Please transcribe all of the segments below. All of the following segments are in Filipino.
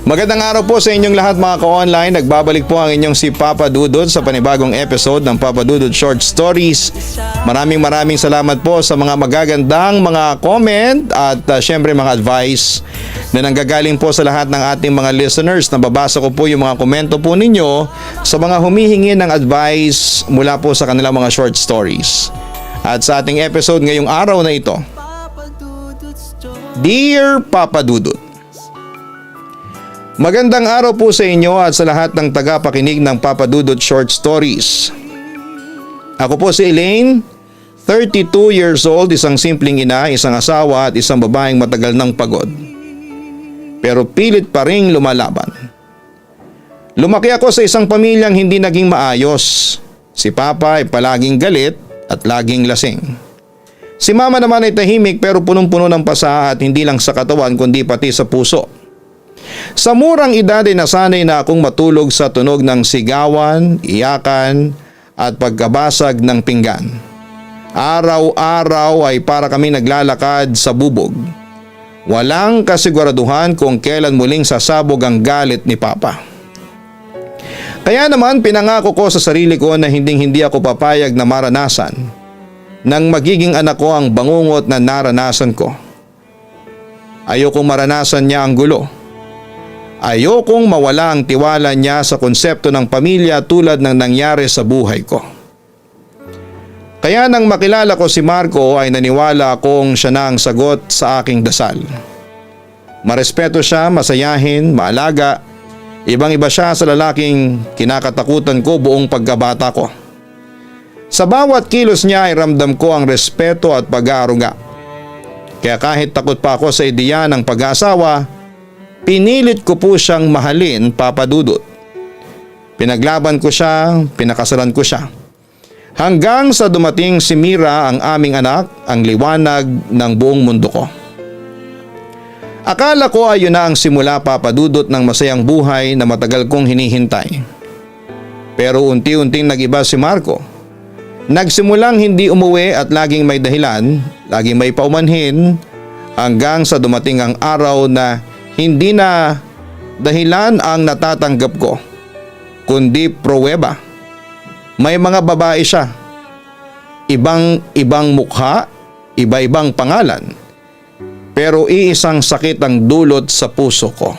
Magandang araw po sa inyong lahat mga ka-online. Nagbabalik po ang inyong si Papa Dudut sa panibagong episode ng Papa Dudut Short Stories. Maraming salamat po sa mga magagandang mga comment at syempre mga advice na nanggagaling po sa lahat ng ating mga listeners. Nababasa ko po yung mga komento po ninyo sa mga humihingi ng advice mula po sa kanilang mga short stories. At sa ating episode ngayong araw na ito, Dear Papa Dudut, magandang araw po sa inyo at sa lahat ng tagapakinig ng Papa Dudut Short Stories. Ako po si Elaine, 32 years old, isang simpleng ina, isang asawa at isang babaeng matagal ng pagod. Pero pilit pa ring lumalaban. Lumaki ako sa isang pamilyang hindi naging maayos. Si Papa ay palaging galit at laging lasing. Si Mama naman ay tahimik pero punong-puno ng pasa at hindi lang sa katawan kundi pati sa puso. Sa murang edad ay nasanay na akong matulog sa tunog ng sigawan, iyakan at pagkabasag ng pinggan. Araw-araw ay para kami naglalakad sa bubog. Walang kasiguraduhan kung kailan muling sasabog ang galit ni Papa. Kaya naman pinangako ko sa sarili ko na hindi ako papayag na maranasan nang magiging anak ko ang bangungot na naranasan ko. Ayokong maranasan niya ang gulo. Ayokong mawala ang tiwala niya sa konsepto ng pamilya tulad ng nangyari sa buhay ko. Kaya nang makilala ko si Marco ay naniwala akong siya na ang sagot sa aking dasal. Marespeto siya, masayahin, maalaga. Ibang-iba siya sa lalaking kinakatakutan ko buong pagkabata ko. Sa bawat kilos niya ay ramdam ko ang respeto at pag-aaruga. Kaya kahit takot pa ako sa ideya ng pag-aasawa, pinilit ko po siyang mahalin, Papa Dudut. Pinaglaban ko siya, pinakasalan ko siya. Hanggang sa dumating si Mira, ang aming anak, ang liwanag ng buong mundo ko. Akala ko ay yun na ang simula, Papa Dudut, ng masayang buhay na matagal kong hinihintay. Pero unti-unting nag-iba si Marco. Nagsimulang hindi umuwi at laging may dahilan, laging may paumanhin, hanggang sa dumating ang araw na hindi na dahilan ang natatanggap ko, kundi pruweba. May mga babae siya. Ibang mukha, iba-ibang pangalan. Pero iisang sakit ang dulot sa puso ko.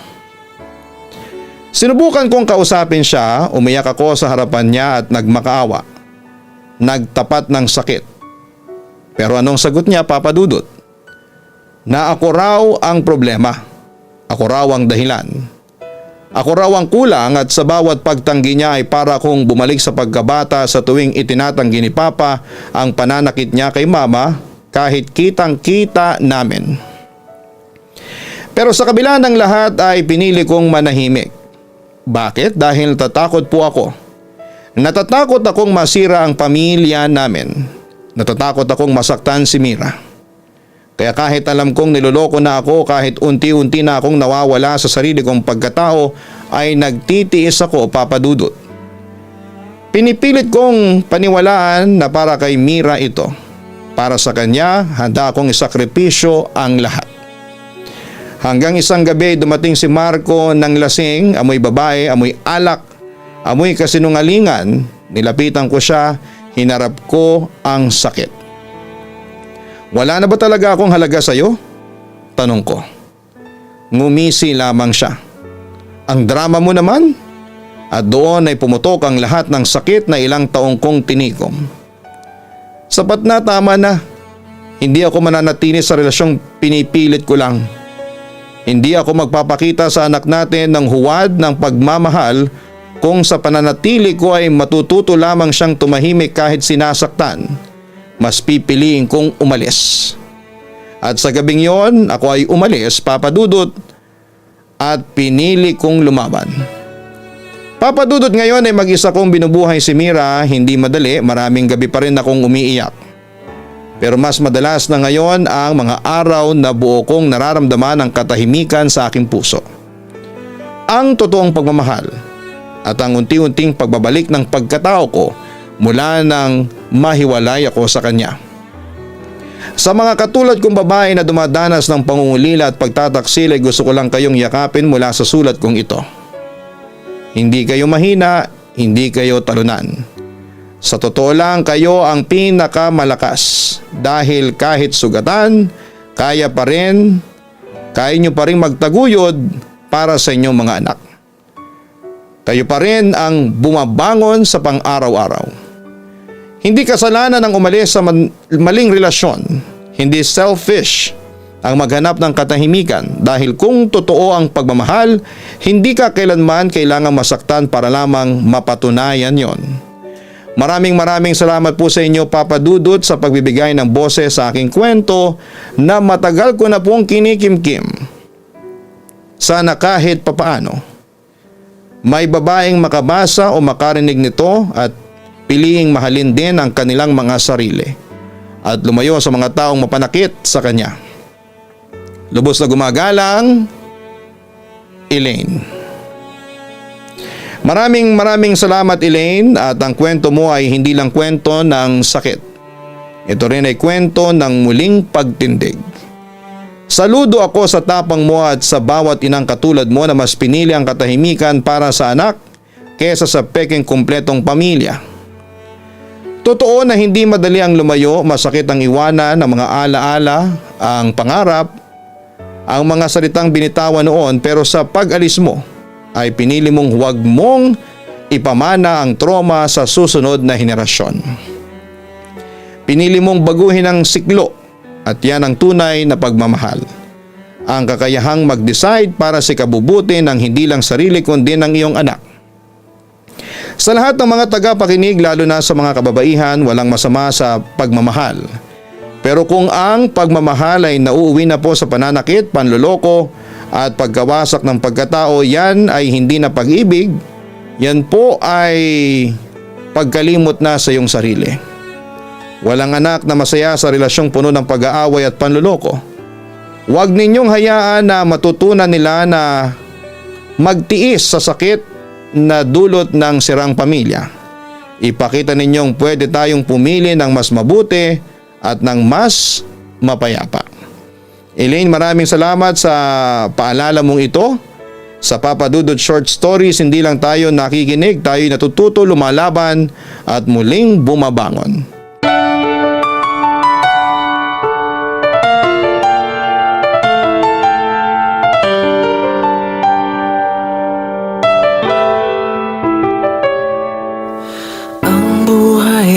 Sinubukan kong kausapin siya, umiyak ako sa harapan niya at nagmakaawa. Nagtapat ng sakit. Pero anong sagot niya, Papa Dudut? Na ako raw ang problema. Ako raw ang dahilan. Ako raw ang kulang at sa bawat pagtanggi niya ay para kong bumalik sa pagkabata sa tuwing itinatanggi ni Papa ang pananakit niya kay Mama kahit kitang-kita namin. Pero sa kabila ng lahat ay pinili kong manahimik. Bakit? Dahil natatakot po ako. Natatakot akong masira ang pamilya namin. Natatakot akong masaktan si Mira. Kaya kahit alam kong niloloko na ako, kahit unti-unti na akong nawawala sa sarili kong pagkatao, ay nagtitiis ako, Papa Dudut. Pinipilit kong paniwalaan na para kay Mira ito. Para sa kanya, handa akong isakripisyo ang lahat. Hanggang isang gabi dumating si Marco ng lasing, amoy babae, amoy alak, amoy kasinungalingan. Nilapitan ko siya, hinarap ko ang sakit. Wala na ba talaga akong halaga sa iyo? Tanong ko. Ngumisi lamang siya. Ang drama mo naman? At doon ay pumutok ang lahat ng sakit na ilang taong kong tinikom. Sapat na, tama na. Hindi ako mananatili sa relasyong pinipilit ko lang. Hindi ako magpapakita sa anak natin ng huwad ng pagmamahal kung sa pananatili ko ay matututo lamang siyang tumahimik kahit sinasaktan. Mas pipiliin kong umalis. At sa gabing yon, ako ay umalis, Papa Dudut, at pinili kong lumaban. Papa Dudut, ngayon ay mag-isa kong binubuhay si Mira, hindi madali, maraming gabi pa rin akong umiiyak. Pero mas madalas na ngayon ang mga araw na buo kong nararamdaman ang katahimikan sa aking puso. Ang totoong pagmamahal at ang unti-unting pagbabalik ng pagkatao ko mula nang mahiwalay ako sa kanya. Sa mga katulad kong babae na dumadanas ng pangungulila at pagtataksil ay gusto ko lang kayong yakapin mula sa sulat kong ito. Hindi kayo mahina, hindi kayo talunan. Sa totoo lang kayo ang pinakamalakas dahil kahit sugatan, kaya nyo pa rin magtaguyod para sa inyong mga anak. Kayo pa rin ang bumabangon sa pang-araw-araw. Hindi kasalanan ang umalis sa maling relasyon, hindi selfish ang maghanap ng katahimikan dahil kung totoo ang pagmamahal, hindi ka kailanman kailangang masaktan para lamang mapatunayan yon. Maraming salamat po sa inyo Papa Dudut sa pagbibigay ng boses sa aking kwento na matagal ko na pong kinikimkim. Sana kahit papaano, may babaeng makabasa o makarinig nito at piliing mahalin din ang kanilang mga sarili at lumayo sa mga taong mapanakit sa kanya. Lubos na gumagalang, Elaine. Maraming salamat Elaine, at ang kwento mo ay hindi lang kwento ng sakit. Ito rin ay kwento ng muling pagtindig. Saludo ako sa tapang mo at sa bawat inang katulad mo na mas pinili ang katahimikan para sa anak kesa sa peking kumpletong pamilya. Totoo na hindi madali ang lumayo, masakit ang iwanan ng mga alaala, ang pangarap, ang mga salitang binitawan noon, pero sa pag-alis mo ay pinili mong huwag mong ipamana ang trauma sa susunod na henerasyon. Pinili mong baguhin ang siklo at yan ang tunay na pagmamahal. Ang kakayahang mag-decide para sa ikabubuti ng hindi lang sarili kundi ng iyong anak. Sa lahat ng mga tagapakinig, lalo na sa mga kababaihan, walang masama sa pagmamahal. Pero kung ang pagmamahal ay nauuwi na po sa pananakit, panloloko at pagkawasak ng pagkatao, yan ay hindi na pag-ibig, yan po ay pagkalimot na sa iyong sarili. Walang anak na masaya sa relasyong puno ng pag-aaway at panloloko. Huwag ninyong hayaan na matutunan nila na magtiis sa sakit na dulot ng sirang pamilya. Ipakita ninyong pwede tayong pumili ng mas mabuti at ng mas mapayapa. Elaine, maraming salamat sa paalala mong ito. Sa Papa Dudut Short Stories, hindi lang tayo nakikinig, tayo natututo, lumalaban at muling bumabangon.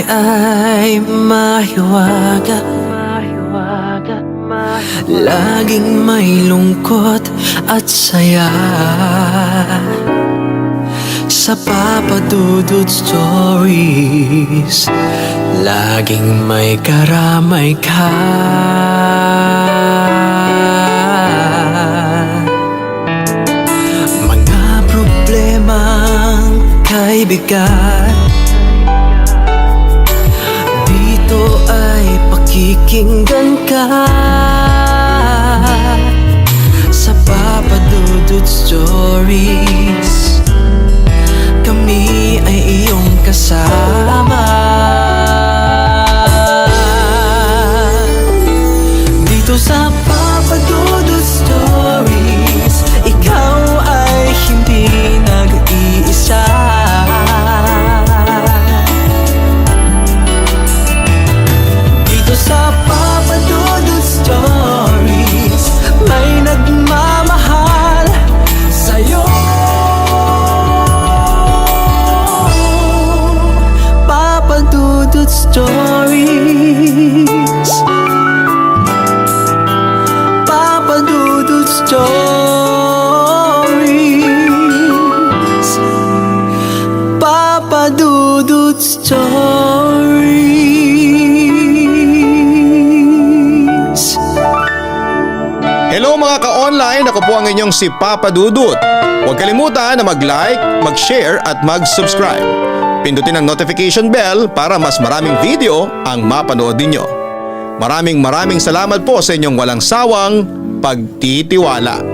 Ay mahiwaga, laging may lungkot at saya. Sa Papa Dudut Stories, laging may karamay ka. Mga problemang kaibigan, pakikinggan ka. Sa Papa Dudut Stories, kami ay iyong kasama. Dito sa Papa Dudut Stories, ikaw ay hindi nag-iisa. Sa Papa Dudut Stories, may nagmamahal sa'yo. Papa Dudut Stories, Papa Dudut Stories, Papa Dudut Stories. Hello mga ka-online, ako po ang inyong si Papa Dudut. Huwag kalimutan na mag-like, mag-share at mag-subscribe. Pindutin ang notification bell para mas maraming video ang mapanood ninyo. Maraming salamat po sa inyong walang sawang pagtitiwala.